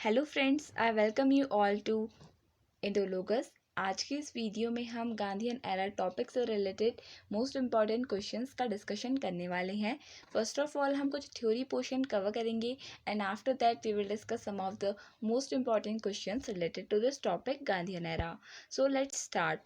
Hello friends, I welcome you all to Indologus. आज के इस वीडियो में हम गांधीयन एरा टॉपिक से रिलेटेड मोस्ट इम्पॉर्टेंट क्वेश्चंस का डिस्कशन करने वाले हैं। फर्स्ट ऑफ ऑल हम कुछ थ्योरी पोर्शन कवर करेंगे and after that we will discuss some of the most important questions related to this topic Gandhian era. So let's start.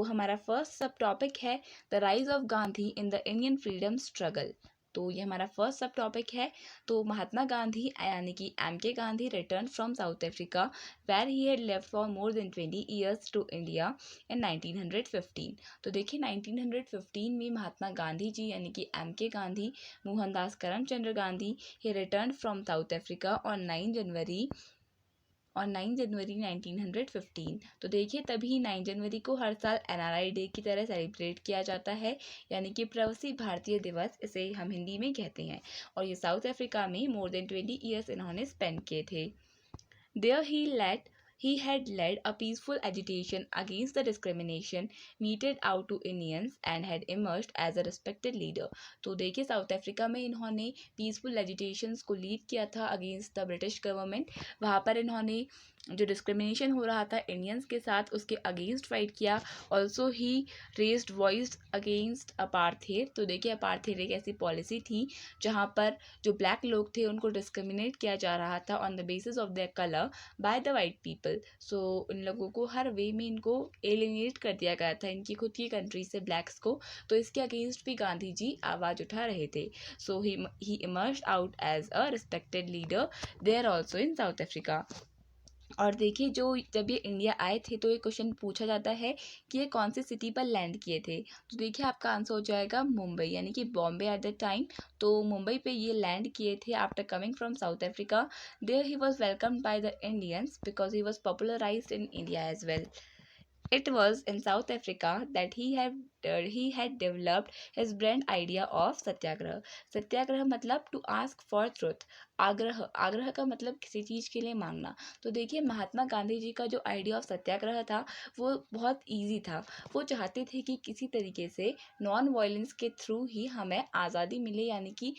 हमारा first subtopic है the rise of Gandhi in the Indian freedom struggle. तो ये हमारा first subtopic है। तो महात्मा गांधी यानी कि M के Gandhi return from South Africa where he had lived for more than 20 years to India in 1915। तो देखिए 1915 में महात्मा गांधी जी यानी कि एम के Gandhi, Mohandas Karamchandra Gandhi, he return from South Africa on 9 January 1915। तो देखिए तभी 9 जनवरी को हर साल एनआरआई डे की तरह सेलिब्रेट किया जाता है, यानी कि प्रवासी भारतीय दिवस इसे हम हिंदी में कहते हैं। और ये साउथ अफ्रीका में मोर देन 20 ईयर्स इन्होंने स्पेंड किए थे। There he had led a peaceful agitation against the discrimination meted out to Indians and had emerged as a respected leader। तो देखिए साउथ अफ्रीका में इन्होंने पीसफुल एजिटेशंस को लीड किया था अगेंस्ट द ब्रिटिश गवर्नमेंट। वहाँ पर इन्होंने जो डिस्क्रिमिनेशन हो रहा था इंडियंस के साथ उसके अगेंस्ट फाइट किया। Also he raised voice against apartheid. तो देखिए अपार्थेड एक ऐसी पॉलिसी थी जहाँ पर जो ब्लैक लोग थे उनको डिस्क्रिमिनेट किया जा रहा था on the basis of their colour by the white people. So इन लोगों को हर वे में इनको एलिमिनेट कर दिया गया था इनकी खुद की कंट्री से ब्लैक्स को। तो इसके अगेंस्ट भी गांधी जी आवाज़ उठा रहे थे। So he emerged out as a respected leader there also in South Africa. और देखिए जो जब ये इंडिया आए थे तो ये क्वेश्चन पूछा जाता है कि ये कौन सी सिटी पर लैंड किए थे। तो देखिए आपका आंसर हो जाएगा मुंबई, यानी कि बॉम्बे एट द टाइम। तो मुंबई पे ये लैंड किए थे after coming from South Africa. There he was welcomed by the Indians because he was popularised in India as well. It was in South Africa that he had developed his brand idea of सत्याग्रह। सत्याग्रह मतलब to ask for truth. आग्रह आग्रह का मतलब किसी चीज़ के लिए मांगना। तो देखिए महात्मा गांधी जी का जो आइडिया ऑफ सत्याग्रह था वो बहुत इजी था। वो चाहते थे कि किसी तरीके से नॉन वायलेंस के थ्रू ही हमें आज़ादी मिले, यानी कि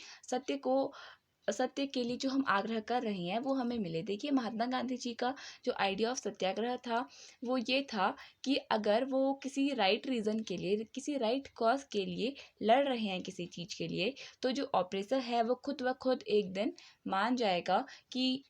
सत्य के लिए जो हम आग्रह कर रहे हैं वो हमें मिले। देखिए महात्मा गांधी जी का जो आइडिया ऑफ सत्याग्रह था वो ये था कि अगर वो किसी राइट रीज़न के लिए, किसी राइट कॉज के लिए लड़ रहे हैं किसी चीज़ के लिए, तो जो ऑपरेसर है वो खुद ब खुद एक दिन मान जाएगा कि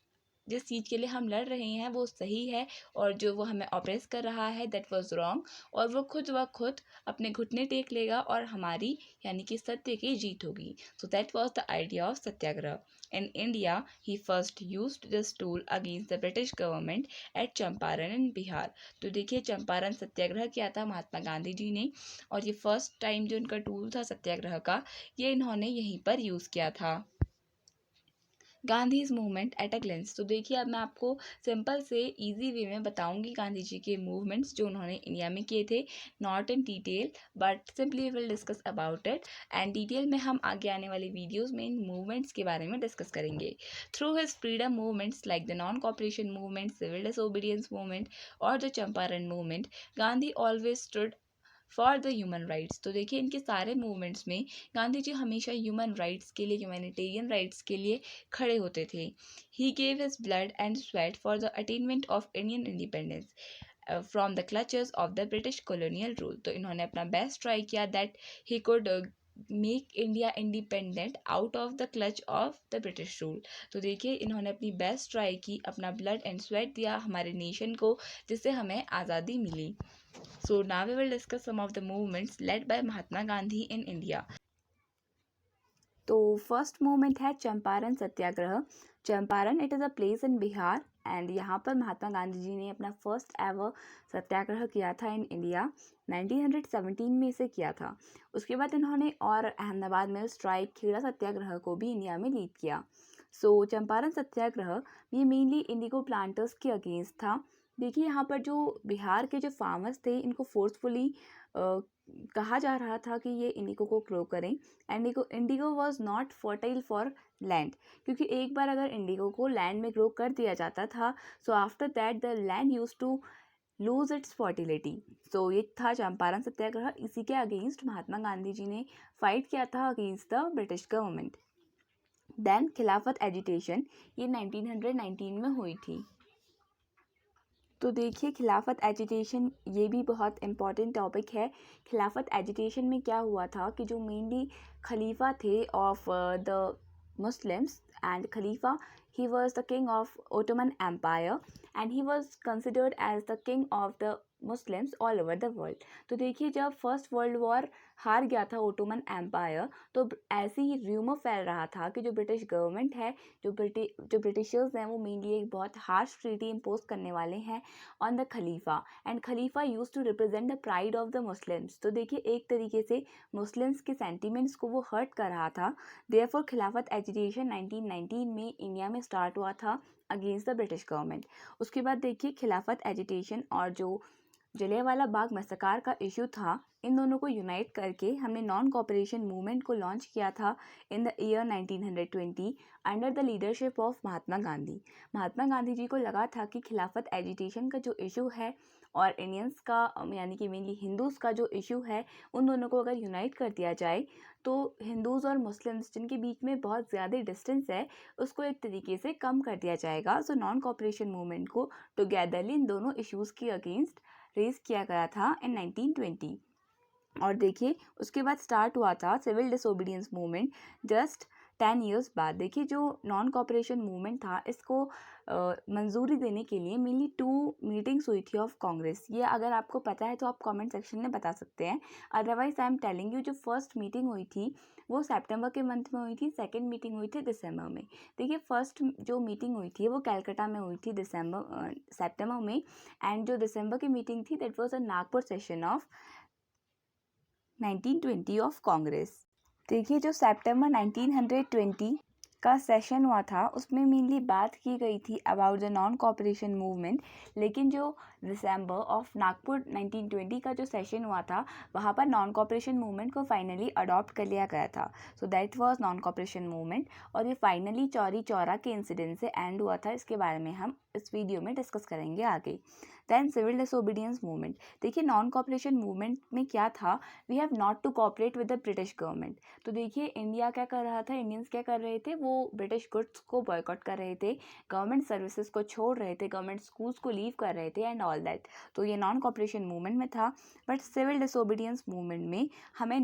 जिस चीज़ के लिए हम लड़ रहे हैं वो सही है और जो वो हमें ऑप्रेस कर रहा है दैट वाज रॉन्ग। और वो खुद ब खुद अपने घुटने टेक लेगा और हमारी यानी कि सत्य की जीत होगी। So that was the idea of satyagraha. In India he first used this tool against the British government at Champaran in Bihar. तो देखिए चंपारण सत्याग्रह किया था महात्मा गांधी जी ने, और ये फर्स्ट टाइम जो इनका टूल था सत्याग्रह का ये इन्होंने यहीं पर यूज़ किया था। Gandhi's movement at a glens. तो देखिए अब मैं आपको सिंपल से इजी वे में बताऊंगी गांधी जी के मूवमेंट्स जो उन्होंने इंडिया में किए थे, not in detail but simply will discuss about it. And detail में हम आगे आने वाले वीडियोस में इन मूवमेंट्स के बारे में डिस्कस करेंगे। Through his freedom movements like the non cooperation movement, civil disobedience movement और the Champaran movement, Gandhi always stood for the human rights. तो देखिए इनके सारे मूवमेंट्स में गांधी जी हमेशा ह्यूमन राइट्स के लिए, ह्यूमैनिटेरियन राइट्स के लिए खड़े होते थे। He gave his blood and sweat for the attainment of Indian independence from the clutches of the British colonial rule. तो इन्होंने अपना बेस्ट ट्राई किया that he could make India independent out of the clutch of the British rule. तो देखिए इन्होंने अपनी best try की, अपना ब्लड एंड स्वेट दिया हमारे नेशन को, जिससे हमें आज़ादी मिली। So now we will discuss some of the movements led by Mahatma Gandhi in India. तो फर्स्ट मूवमेंट है Champaran satyagraha. Champaran it is a place in Bihar and यहाँ पर महात्मा गांधी जी ने अपना फर्स्ट एवर सत्याग्रह किया था इन इंडिया। 1917 में इसे किया था। उसके बाद इन्होंने और अहमदाबाद में स्ट्राइक खेड़ा सत्याग्रह को भी इंडिया में लीड किया। चंपारण सत्याग्रह ये मेनली इंडिगो प्लांटर्स के अगेंस्ट था। देखिए यहाँ पर जो बिहार के जो फार्मर्स थे इनको फोर्सफुली कहा जा रहा था कि ये इंडिगो को ग्रो करें। Indigo was not fertile for land, क्योंकि एक बार अगर इंडिगो को लैंड में ग्रो कर दिया जाता था so after that the land use to lose its fertility. So ये था चंपारण सत्याग्रह। इसी के अगेंस्ट महात्मा गांधी जी ने फाइट किया था against the British government. Then Khilafat agitation, ये 1919 में हुई थी। तो देखिए खिलाफत एजिटेशन ये भी बहुत इम्पॉर्टेंट टॉपिक है। खिलाफत एजिटेशन में क्या हुआ था कि जो मेनली खलीफा थे of the Muslims, and Khalifa he was the king of Ottoman Empire and he was considered as the king of the Muslims all over the world। तो देखिए जब फर्स्ट वर्ल्ड वॉर हार गया था ओटोमन एम्पायर, तो ऐसे ही rumour फैल रहा था कि जो ब्रिटिश गवर्नमेंट है, जो ब्रिटिशर्स हैं, वो मेनली एक बहुत हार्श ट्रीटी इम्पोज करने वाले हैं ऑन द खलीफा, एंड खलीफा use to represent the pride of the Muslims. तो देखिए एक तरीके से मुस्लिम्स के सेंटिमेंट्स को वो हर्ट कर रहा था। देयरफॉर खिलाफत एजिटेशन 1919 में इंडिया में स्टार्ट हुआ था अगेंस्ट द ब्रिटिश गवर्नमेंट। उसके बाद देखिए खिलाफत एजिटेशन और जो जलियांवाला बाग मैसेकर का इशू था, इन दोनों को यूनाइट करके हमने नॉन कॉपरेशन मूवमेंट को लॉन्च किया था in the year 1920 under the leadership of Mahatma Gandhi. Mahatma Gandhi ji को लगा था कि खिलाफत एजिटेशन का जो इशू है और इंडियंस का यानी कि मेनली हिंदूज़ का जो इशू है, उन दोनों को अगर यूनाइट कर दिया जाए तो हिंदूज़ और मुस्लिम्स जिनके बीच में बहुत ज़्यादा डिस्टेंस है, उसको एक तरीके से कम कर दिया जाएगा। सो नॉन कॉपरेशन मूवमेंट को टुगेदरली इन दोनों इश्यूज़ के अगेंस्ट रेज किया गया था इन 1920। और देखिए उसके बाद स्टार्ट हुआ था civil disobedience movement just 10 years बाद। देखिए जो नॉन कॉपरेशन मूवमेंट था, इसको मंजूरी देने के लिए मेनली 2 मीटिंग्स हुई थी ऑफ कांग्रेस। ये अगर आपको पता है तो आप कमेंट सेक्शन में बता सकते हैं, otherwise I am telling you. जो फर्स्ट मीटिंग हुई थी वो सितंबर के मंथ में हुई थी, सेकंड मीटिंग हुई थी दिसंबर में। देखिए फर्स्ट जो मीटिंग हुई थी वो कलकत्ता में हुई थी सितंबर में, एंड जो दिसंबर की मीटिंग थी that was a Nagpur session of 1920 of Congress. देखिए जो सितंबर 1920 का सेशन हुआ था उसमें मेनली बात की गई थी about the non cooperation movement, लेकिन जो दिसंबर ऑफ नागपुर 1920 का जो सेशन हुआ था वहाँ पर नॉन कॉपरेशन मूवमेंट को फाइनली अडॉप्ट कर लिया गया था। सो that was non cooperation movement, और ये फाइनली चौरी चौरा के इंसिडेंट से एंड हुआ था। इसके बारे में हम इस वीडियो में डिस्कस करेंगे आगे। Then civil disobedience movement. देखिए नॉन कॉपरेशन मूवमेंट में क्या था, we have not to cooperate with the British government. तो देखिए इंडिया क्या कर रहा था, इंडियंस क्या कर रहे थे, वो ब्रिटिश गुड्स को बॉयकॉट कर रहे थे, गवर्नमेंट सर्विसेज को छोड़ रहे थे, गवर्नमेंट स्कूल्स को लीव कर रहे थे एंड ऑल दैट। तो ये नॉन कॉपरेशन मूवमेंट में था। बट सिविल डिसोबीडियंस मूवमेंट में हमें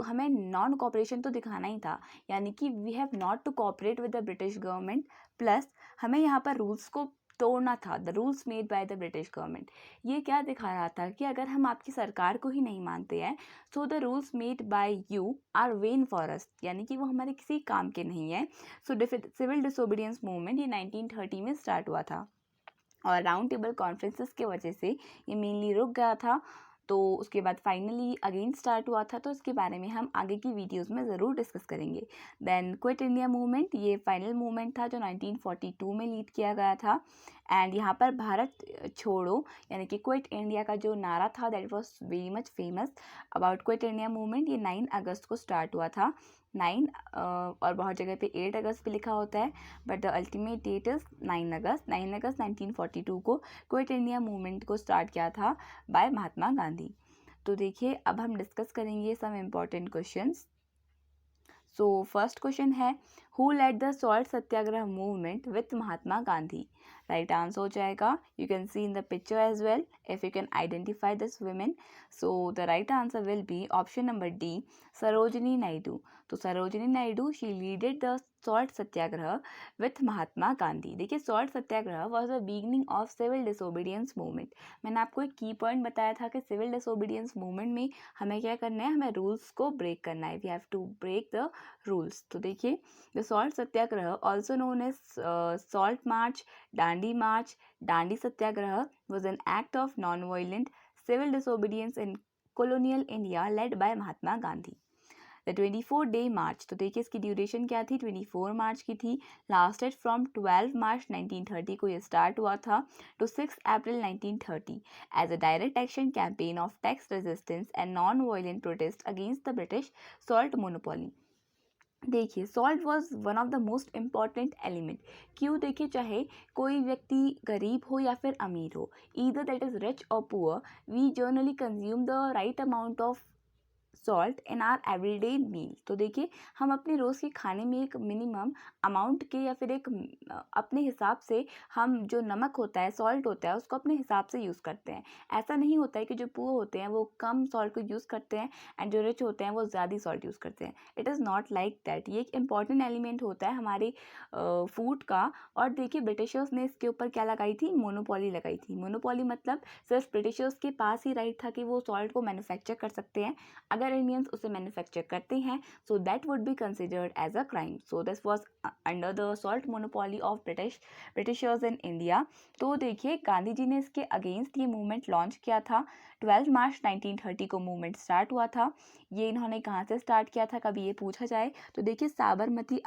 हमें नॉन कॉपरेशन तो दिखाना ही था, यानी कि we have not to cooperate with the British government, plus हमें यहाँ पर रूल्स को तोड़ना था, the rules made by the British government. ये क्या दिखा रहा था कि अगर हम आपकी सरकार को ही नहीं मानते हैं, so the rules made by you are when for us, यानी कि वो हमारे किसी काम के नहीं है। सो सिविल डिसोबीडियंस मूवमेंट ये 1930 में स्टार्ट हुआ था, और राउंड टेबल कॉन्फ्रेंसेस की वजह से ये मेनली रुक गया था। तो उसके बाद फाइनली अगेन स्टार्ट हुआ था, तो इसके बारे में हम आगे की वीडियोस में ज़रूर डिस्कस करेंगे। देन क्विट इंडिया मूवमेंट, ये फाइनल मूवमेंट था जो 1942 में लीड किया गया था, एंड यहाँ पर भारत छोड़ो यानी कि क्विट इंडिया का जो नारा था that was very much famous about quit India movement. ये 9 अगस्त को स्टार्ट हुआ था, 9 और बहुत जगह पे 8 अगस्त भी लिखा होता है, but the ultimate that is 9 अगस्त। 9 अगस्त 1942 को क्विट इंडिया मूवमेंट को स्टार्ट किया था बाय महात्मा गांधी। तो देखिए अब हम डिस्कस करेंगे some important questions. So first question है, who led the salt satyagraha movement with Mahatma Gandhi? Right answer हो जाएगा, you can see in the picture as well if you can identify this women. So the right answer will be option number D, Sarojini Naidu. तो Sarojini Naidu she leaded the salt satyagraha with Mahatma Gandhi. देखिए salt satyagraha was the beginning of civil disobedience movement. मैंने आपको एक की point बताया था कि civil disobedience movement में हमें क्या करना है, हमें रूल्स को ब्रेक करना है, we have to break the rules. तो देखिए the salt Satyagraha also known as salt march, Dandi march, Dandi Satyagraha was an act of non-violent civil disobedience in colonial India led by Mahatma Gandhi. The 24-day मार्च, तो देखिए इसकी ड्यूरेशन क्या थी, 24 मार्च की थी, लास्टेड फ्रॉम 12 मार्च 1930 को ये स्टार्ट हुआ था to 6 April 1930 as a direct action campaign of tax resistance and non violent protest against the British salt monopoly. देखिए salt was one of the most important element. क्यों, देखिए चाहे कोई व्यक्ति गरीब हो या फिर अमीर हो, ईदर दैट इज रिच और poor, we generally consume the right amount of salt in our everyday meal. तो देखिए हम अपने रोज़ के खाने में एक मिनिमम अमाउंट के या फिर एक अपने हिसाब से हम जो नमक होता है, सॉल्ट होता है, उसको अपने हिसाब से यूज़ करते हैं। ऐसा नहीं होता है कि जो पुअर होते हैं वो कम सॉल्ट को यूज़ करते हैं एंड जो रिच होते हैं वो ज़्यादा सॉल्ट यूज़ करते हैं। It is not like that. ये एक इंपॉर्टेंट एलिमेंट होता है हमारे फूड का। और देखिए ब्रिटिशर्स ने इसके ऊपर क्या लगाई थी, मोनोपोली लगाई थी। मोनोपोली मतलब सिर्फ ब्रिटिशर्स के पास ही राइट था कि वो सॉल्ट को मैन्युफैक्चर कर सकते हैं। अगर इंडियंस उसे मैन्युफैक्चर करते हैं so that would be considered as a crime. So this was under the salt monopoly of Britishers in India. तो देखिए गांधी जी ने इसके अगेंस्ट ये मूवमेंट लॉन्च किया था। 12 मार्च 1930 को मूवमेंट स्टार्ट हुआ था। ये इन्होंने कहाँ से स्टार्ट किया था, कभी ये पूछा जाए तो देखिए साबरमती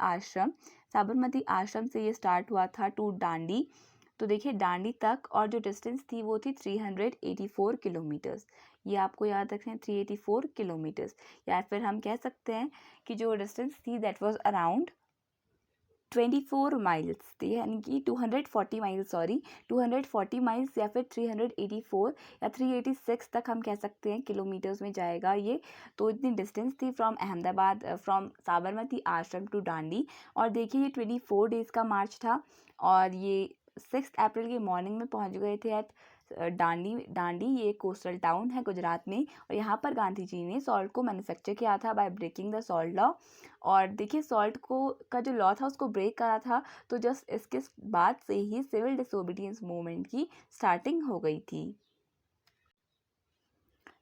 आश्रम से ये स्टार्ट हुआ था टू दांडी। तो देखिए दांडी तक और जो डिस्टेंस थी वो थी 384 किलोमीटर्स। ये आपको याद रखें 384 किलोमीटर्स। या फिर हम कह सकते हैं कि जो डिस्टेंस थी दैट वाज अराउंड 24 माइल्स थी, यानी कि 240 माइल्स, 240 माइल्स या फिर 384 या 386 तक हम कह सकते हैं किलोमीटर्स में जाएगा ये। तो इतनी डिस्टेंस थी फ्रॉम अहमदाबाद, फ्रॉम साबरमती आश्रम टू दांडी। और देखिए ये 24 डेज़ का मार्च था और ये 6 अप्रैल की मॉर्निंग में पहुंच गए थे एट दांडी। ये कोस्टल टाउन है गुजरात में और यहाँ पर गांधी जी ने सॉल्ट को मैन्युफैक्चर किया था by breaking the salt law. और देखिए सॉल्ट को का जो लॉ था उसको ब्रेक करा था। तो जस्ट इसके बाद से ही सिविल डिसोबीडियंस मूवमेंट की स्टार्टिंग हो गई थी।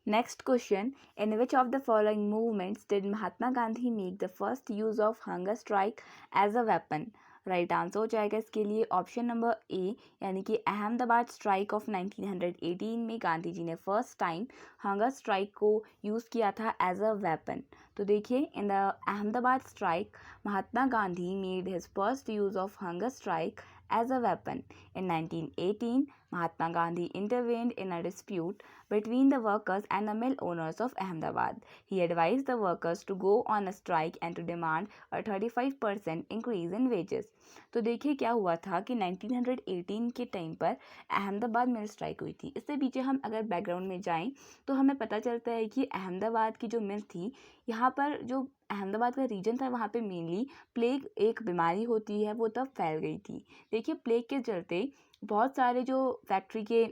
Next question, in which of the following movements did Mahatma Gandhi make the first use of hunger strike as a weapon. Right answer हो जाएगा इसके लिए ऑप्शन नंबर ए, यानी कि अहमदाबाद स्ट्राइक ऑफ 1918 में गांधी जी ने फर्स्ट टाइम हंगर स्ट्राइक को यूज़ किया था एज अ वेपन। तो देखिए in the Ahmedabad strike Mahatma Gandhi made his first use of hunger strike as a weapon. In 1918, Mahatma Gandhi intervened in a dispute between the workers and the mill owners of Ahmedabad. He advised the workers to go on a strike and to demand a 35% increase in wages. तो देखिए क्या हुआ था कि 1918 के time पर अहमदाबाद मिल strike हुई थी। इससे पीछे हम अगर बैकग्राउंड में जाएं तो हमें पता चलता है कि अहमदाबाद की जो मिल थी, यहाँ पर जो अहमदाबाद का रीजन था वहाँ पे मेनली प्लेग एक बीमारी होती है वो तब फैल गई थी। देखिए प्लेग के चलते बहुत सारे जो फैक्ट्री के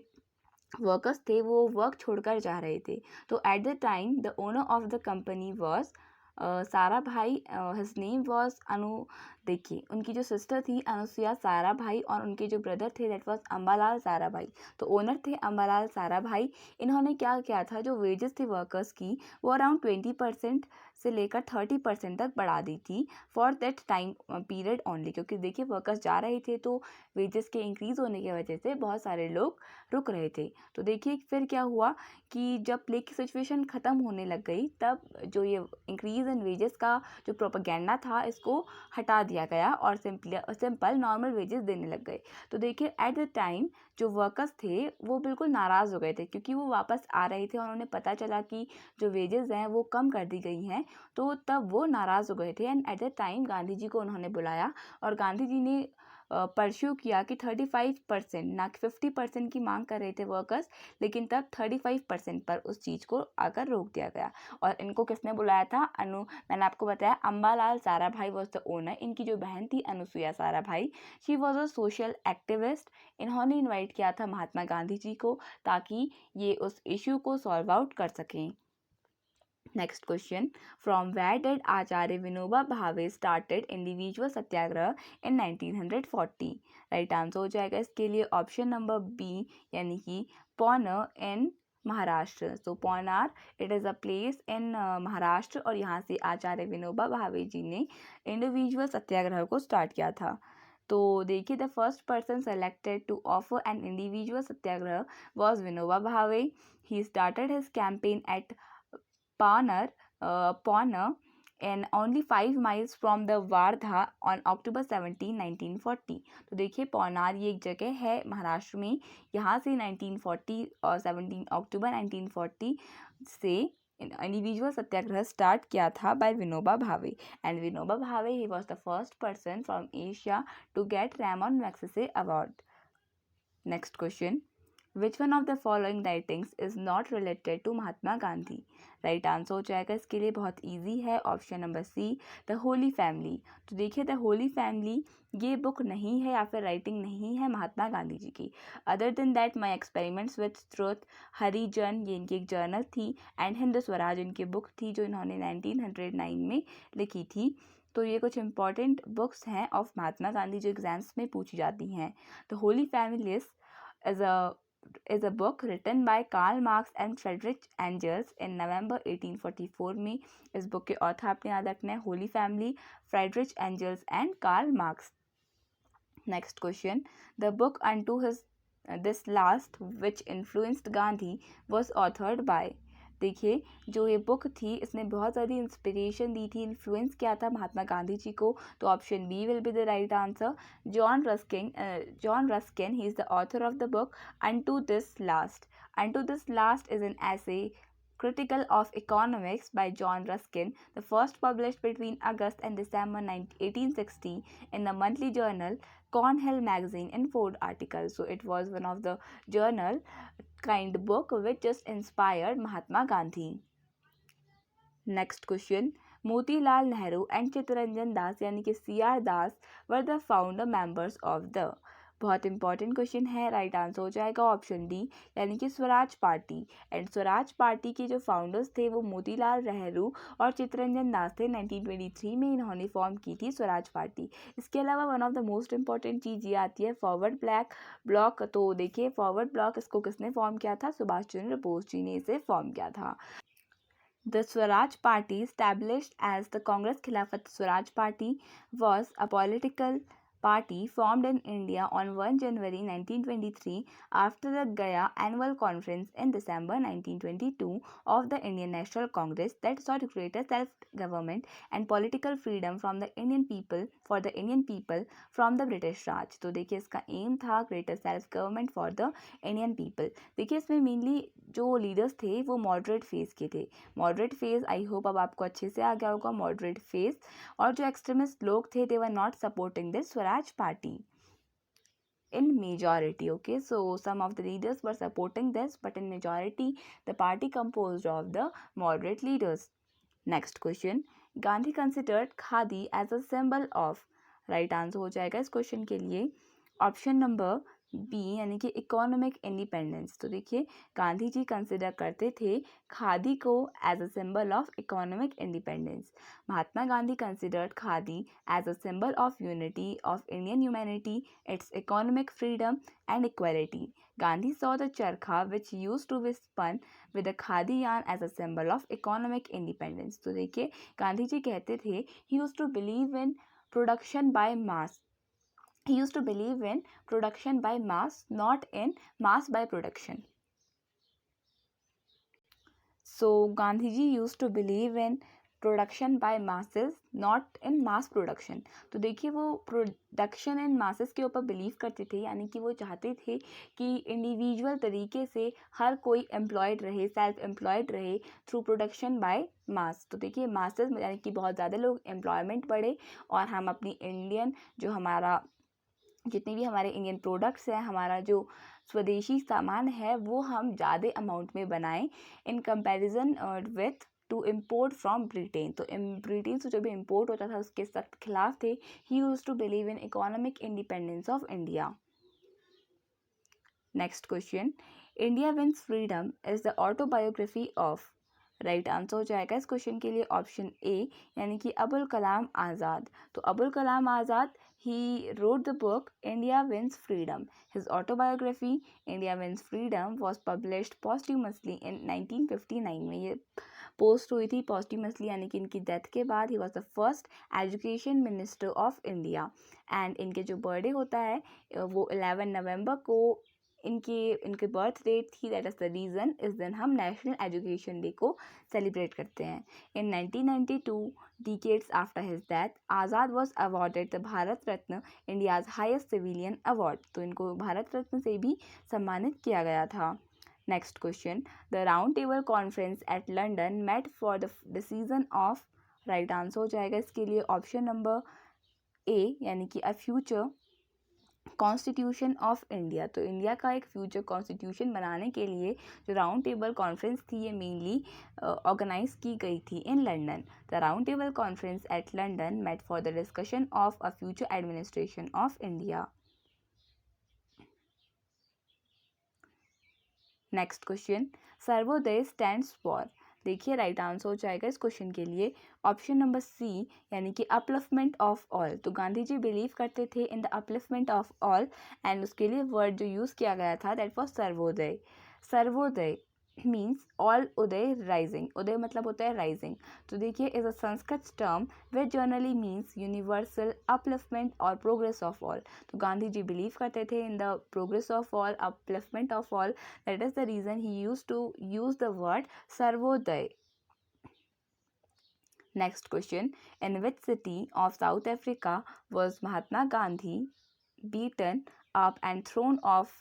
वर्कर्स थे वो वर्क छोड़कर जा रहे थे। तो eight the time the owner of the company was सारा भाई, हिज नेम वॉज अनु। देखिए उनकी जो सिस्टर थी अनुसुया सारा भाई और उनके जो ब्रदर थे दैट वाज अम्बालाल सारा भाई। तो ओनर थे अम्बालाल सारा भाई। इन्होंने क्या किया था, जो वेजेस थे वर्कर्स की वो अराउंड 20% से लेकर 30% तक बढ़ा दी थी for that time period only. क्योंकि देखिए वर्कर्स जा रहे थे तो वेजेस के इंक्रीज होने की वजह से बहुत सारे लोग रुक रहे थे। तो देखिए फिर क्या हुआ कि जब प्लेग की सिचुएशन ख़त्म होने लग गई तब जो ये इंक्रीज इन वेजेस का जो प्रोपेगेंडा था इसको हटा दिया गया और सिंपल नॉर्मल वेजेस देने लग गए। तो देखिए एट द टाइम जो वर्कर्स थे वो बिल्कुल नाराज़ हो गए थे क्योंकि वो वापस आ रहे थे और उन्हें पता चला कि जो वेजेस हैं वो कम कर दी गई हैं। तो तब वो नाराज़ हो गए थे and at the time Gandhi ji को उन्होंने बुलाया और गांधी जी ने परस्यू किया कि 35%, ना कि 50% की मांग कर रहे थे वर्कर्स, लेकिन तब 35% पर उस चीज़ को आकर रोक दिया गया। और इनको किसने बुलाया था, मैंने आपको बताया अम्बालाल सारा भाई वॉज द ओनर। इनकी जो बहन थी अनुसुया सारा भाई, she was a social activist. इन्होंने इन्वाइट किया था महात्मा गांधी जी को ताकि ये उस इशू को सॉल्व आउट कर सकें। Next question, from where did Acharya Vinoba Bhave started individual satyagraha in 1940। Right answer हो जाएगा इसके लिए ऑप्शन नंबर बी, यानी कि Paunar in Maharashtra. So Paunar it is a place in Maharashtra और यहाँ से आचार्य विनोबा भावे जी ने इंडिविजुअल सत्याग्रह को स्टार्ट किया था। तो देखिए the first person selected to offer an individual satyagraha was Vinoba Bhave. He started his campaign at Pawner and only 5 miles from the Wardha on October 17, 1940। तो देखिए पौनार ये एक जगह है महाराष्ट्र में। यहाँ से 1940 और 17 अक्टूबर 1940 से इंडिविजुअल सत्याग्रह स्टार्ट किया था bye Vinoba Bhave. And Vinoba Bhave he was the first person from Asia to get Ramon Magsaysay award. Next question, which one of the following writings is not related to Mahatma Gandhi? Right answer हो जाएगा इसके लिए, बहुत ईजी है, option number C, the holy family. तो देखिए the holy family ये book नहीं है या फिर राइटिंग नहीं है महात्मा गांधी जी की। Other than that my experiments with truth, Harijan ये इनकी एक जर्नल थी, एंड हिंद स्वराज इनकी बुक थी जो इन्होंने 1909 में लिखी थी। तो ये कुछ इंपॉर्टेंट बुक्स हैं ऑफ महात्मा गांधी जो एग्जाम्स में पूछी जाती हैं। The holy family is a book written by Karl Marx and Friedrich Engels in November 1844 में। इस बुक के ऑथर आपने याद रखना है holy family, Friedrich Engels and Karl Marx. Next question, the book unto his this last which influenced Gandhi was authored by? देखिए जो ये बुक थी इसने बहुत ज़्यादा इंस्पिरेशन दी थी, इन्फ्लुएंस किया था महात्मा गांधी जी को। तो option B will be the right answer, John Ruskin he is the author of the book unto this last. Unto this last is an essay critical of economics by John Ruskin, the first published between August and December 1860 in the monthly journal Cornhill magazine in 4 articles. So it was one of the journal kind book which just inspired Mahatma Gandhi. Next question, Motilal Nehru and Chittaranjan Das यानी कि CR Das were the founder members of the, बहुत important question है, right answer हो जाएगा option D यानी कि Swaraj party. And Swaraj party के जो फाउंडर्स थे वो मोतीलाल नेहरू और चित्तरंजन दास थे। 1923 में इन्होंने फॉर्म की थी स्वराज पार्टी। इसके अलावा one of the most important चीज़ ये आती है फॉरवर्ड ब्लॉक। तो देखिए फॉरवर्ड ब्लॉक इसको किसने फॉर्म किया था? सुभाष चंद्र बोस जी ने इसे फॉर्म किया था। The Swaraj Party, established as the Congress Khilafat Swaraj Party, was a political party formed in India on 1 January 1923 after the Gaya Annual Conference in December 1922 of the Indian National Congress that sought greater self-government and political freedom from the Indian people for the Indian people from the British Raj। तो देखिए इसका M था greater self-government for the Indian people। देखिए इसमें mainly जो leaders थे वो moderate phase के थे। मॉडरेट फेज आई होप अब आपको अच्छे से आ गया होगा मॉडरेट फेज। और जो एक्सट्रीमिस्ट लोग थे they were not supporting this Swaraj party in majority. Okay, so some of the leaders were supporting this, but in majority the party composed of the moderate leaders. Next question, Gandhi considered khadi as a symbol of, right answer हो जाएगा इस question के लिए option number B यानी कि economic independence. तो देखिए Gandhi ji consider करते थे खादी को as a symbol of economic independence. Mahatma Gandhi considered khadi as a symbol of unity of Indian humanity, it's economic freedom and equality. Gandhi saw the charkha which used to be spun with the khadi yarn as a symbol of economic independence। तो देखिए गांधी जी कहते थे he used to believe in production by mass, he used to believe in production by mass, not in mass by production। So Gandhiji used to believe in production by masses not in mass production. तो देखिए वो production in masses के ऊपर believe करते थे, यानी कि वो चाहते थे कि इंडिविजुअल तरीके से हर कोई एम्प्लॉयड रहे, सेल्फ एम्प्लॉयड रहे थ्रू प्रोडक्शन बाय मास। तो देखिए मासेस यानी कि बहुत ज़्यादा लोग एम्प्लॉयमेंट बढ़े और हम अपनी इंडियन जो हमारा जितने भी हमारे इंडियन प्रोडक्ट्स हैं, हमारा जो स्वदेशी सामान है वो हम ज़्यादा अमाउंट में बनाएं in comparison with to import from Britain. तो ब्रिटेन से जो भी इम्पोर्ट होता था उसके सख्त खिलाफ थे। He used to believe in economic independence of India. Next question, India wins freedom is the autobiography of, right answer हो जाएगा इस क्वेश्चन के लिए ऑप्शन ए यानी कि अबुल कलाम आज़ाद। तो Abul Kalam Azad he wrote the book India Wins Freedom. His autobiography India Wins Freedom was published posthumously in 1959 में ये पोस्ट हुई थी posthumously यानी कि इनकी डेथ के बाद। he was the first education minister of India and इनके जो बर्थडे होता है वो 11 नवंबर को इनके बर्थ डेट थी। दैट इज़ द रीज़न इस दिन हम नेशनल एजुकेशन डे को सेलिब्रेट करते हैं। इन 1992 decades after his death, Azad was awarded the Bharat Ratna, India's highest civilian award. तो इनको भारत रत्न से भी सम्मानित किया गया था। Next question, the round table conference at London met for the decision of, right answer हो जाएगा इसके लिए ऑप्शन नंबर ए यानी कि a future constitution of India, तो इंडिया का एक फ्यूचर कॉन्स्टिट्यूशन बनाने के लिए जो राउंड टेबल कॉन्फ्रेंस थी ये मेनली ऑर्गेनाइज की गई थी in London. The round table conference at London met for the discussion of a future administration of India. Next question, Sarvodaya stands for. देखिए राइट आंसर हो जाएगा इस क्वेश्चन के लिए ऑप्शन नंबर सी, यानी कि अपलिफ्टमेंट ऑफ ऑल। तो गांधी जी बिलीव करते थे in the upliftment of all, and उसके लिए वर्ड जो यूज़ किया गया था that was Sarvodaya. Sarvodaya means all उदय राइजिंग, उदय मतलब होता है राइजिंग। तो देखिए is a Sanskrit term which generally means universal upliftment और प्रोग्रेस ऑफ ऑल। तो गांधी जी बिलीव करते थे in the progress of all, upliftment of all, that is the reason he used to use the word Sarvodaya. Next question, in which city of South Africa was Mahatma Gandhi beaten up and thrown off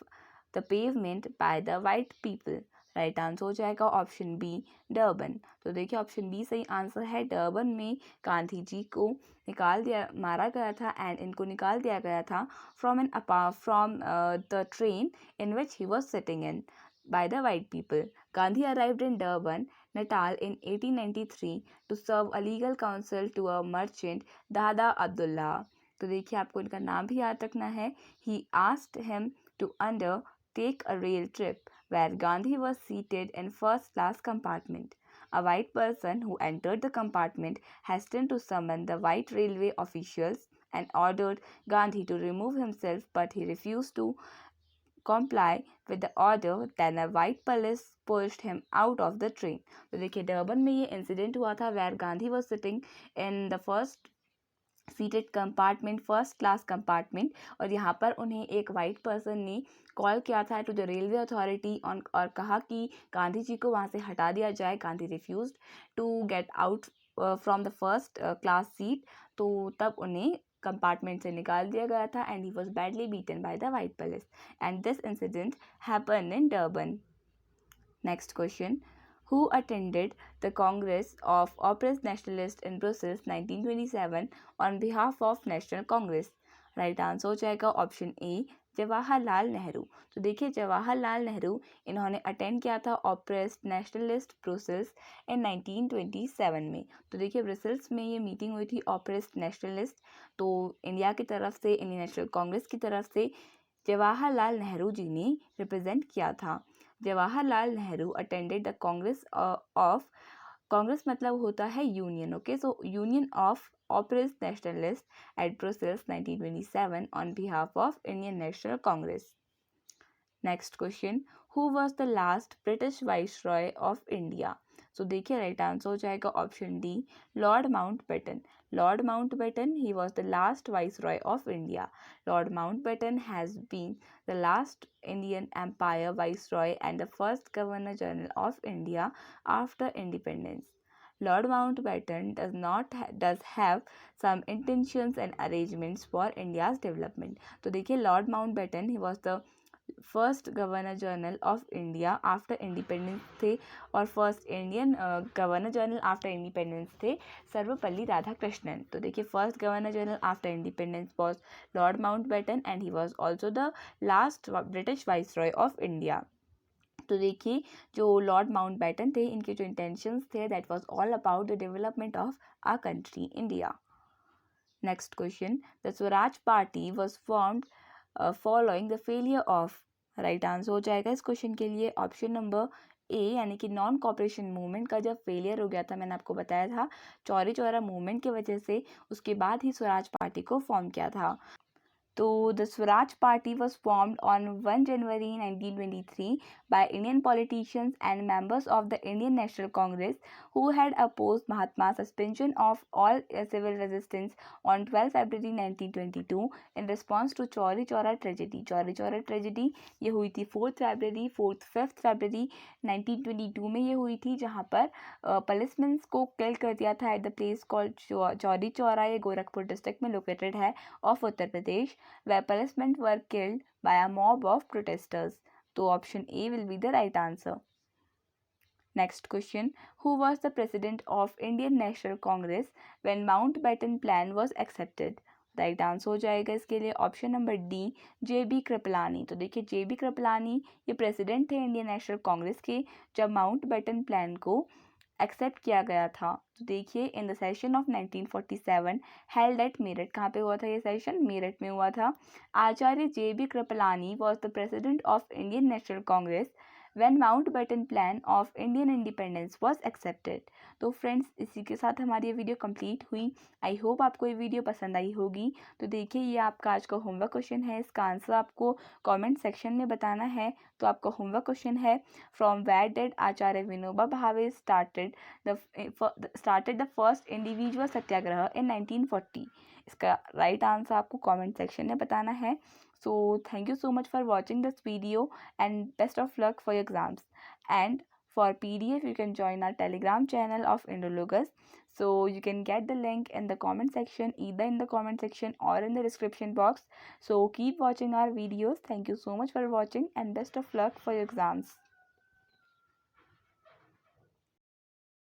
the pavement by the white people? Right answer हो जाएगा option B, Durban. तो देखिए option B सही answer है। Durban में गांधी जी को मारा गया था एंड इनको निकाल दिया गया था from the train in which he was sitting in by the white people. Gandhi arrived in Durban, Natal in 1893 to serve a legal counsel to a merchant, Dada Abdullah. तो देखिए आपको इनका नाम भी याद रखना है। He asked him to undertake a rail trip where Gandhi was seated in first class compartment. A white person who entered the compartment hastened to summon the white railway officials and ordered Gandhi to remove himself, but he refused to comply with the order, then a white police pushed him out of the train. तो देखिए Durban में ये incident हुआ था where Gandhi was sitting in the first seated compartment, first class compartment, और यहाँ पर उन्हें एक वाइट पर्सन ने कॉल किया था टू द रेलवे अथॉरिटी और कहा कि गांधी जी को वहाँ से हटा दिया जाए। Gandhi refused to get out from the first class seat, तो तब उन्हें कंपार्टमेंट से निकाल दिया गया था and he was badly beaten by the white police, and this incident happen in Durban. Next question, who attended the Congress of Oppressed Nationalists in Brussels 1927 on behalf of National Congress? Right answer हो जाएगा option A, Jawaharlal Nehru. तो देखिए जवाहरलाल नेहरू इन्होंने attend किया था oppressed nationalist Brussels इन 1927 में। तो देखिए ब्रुसेल्स में ये मीटिंग हुई थी ऑप्रेस्ड नेशनलिस्ट, तो इंडिया की तरफ से, इंडियन नेशनल कांग्रेस की तरफ से जवाहरलाल नेहरू जी ने रिप्रेजेंट किया था। Jawaharlal Nehru attended the congress of, congress मतलब होता है union, okay, so union of oppressed nationalist at Brussels 1927 on behalf of Indian National Congress. Next question, who was the last British viceroy of India? So देखिए right answer हो जाएगा option D, Lord Mountbatten. Lord Mountbatten, he was the last Viceroy of India. Lord Mountbatten has been the last Indian Empire Viceroy and the first Governor General of India after independence. Lord Mountbatten does have some intentions and arrangements for India's development. तो देखिए Lord Mountbatten, he was the first governor general of India after independence थे, और first Indian governor general after independence थे सर्वपल्ली राधाकृष्णन। तो देखिए first governor general after independence was Lord Mountbatten and he was also the last British viceroy of India. तो देखिए जो Lord Mountbatten थे इनके जो इंटेंशंस थे that was all about the development of our country India. Next question, the Swaraj party was formed following the failure of. Right answer हो जाएगा इस क्वेश्चन के लिए ऑप्शन नंबर ए, यानी कि नॉन कॉपरेशन मूवमेंट का जब फेलियर हो गया था, मैंने आपको बताया था चौरी चौरा मूवमेंट की वजह से, उसके बाद ही स्वराज पार्टी को फॉर्म किया था। तो the Swaraj party was formed on 1 January 1923 by Indian politicians and members of the Indian National Congress who had opposed Mahatma's suspension of all civil resistance on 12 February 1922 in response to Chauri Chaura tragedy. Chauri Chaura tragedy ये हुई थी 5th February 1922 में ये हुई थी, जहाँ पर policeman को किल कर दिया था at the place called Chauri Chaura. ये गोरखपुर डिस्ट्रिक्ट में लोकेटेड है of Uttar Pradesh, where policemen were killed by a mob of protesters. So option A will be the right answer. Next question, who was the president of Indian National Congress when Mountbatten plan was accepted? Right answer हो जाएगा इसके लिए option number D, JB. Kripalani. तो देखिए JB. Kripalani ये president थे Indian National Congress के जब माउंटबेटन प्लान को एक्सेप्ट किया गया था। तो देखिए in the session of 1947 held at Meerut, कहाँ पे हुआ था ये सेशन? मेरठ में हुआ था। Acharya J B. Kripalani was the president of Indian National Congress when Mountbatten plan of Indian independence was accepted. तो फ्रेंड्स इसी के साथ हमारी ये वीडियो कंप्लीट हुई। आई होप आपको ये वीडियो पसंद आई होगी। तो देखिए ये आपका आज का होमवर्क क्वेश्चन है, इसका आंसर आपको कमेंट सेक्शन में बताना है। तो आपका होमवर्क क्वेश्चन है, from where did Acharya Vinoba Bhave started the first individual Satyagraha in 1940? इसका राइट आंसर आपको कमेंट सेक्शन में बताना है। So thank you so much for watching this video and best of luck for your exams. And for PDF, you can join our Telegram channel of Indologus. So you can get the link in the comment section, either in the comment section or in the description box. So keep watching our videos. Thank you so much for watching and best of luck for your exams.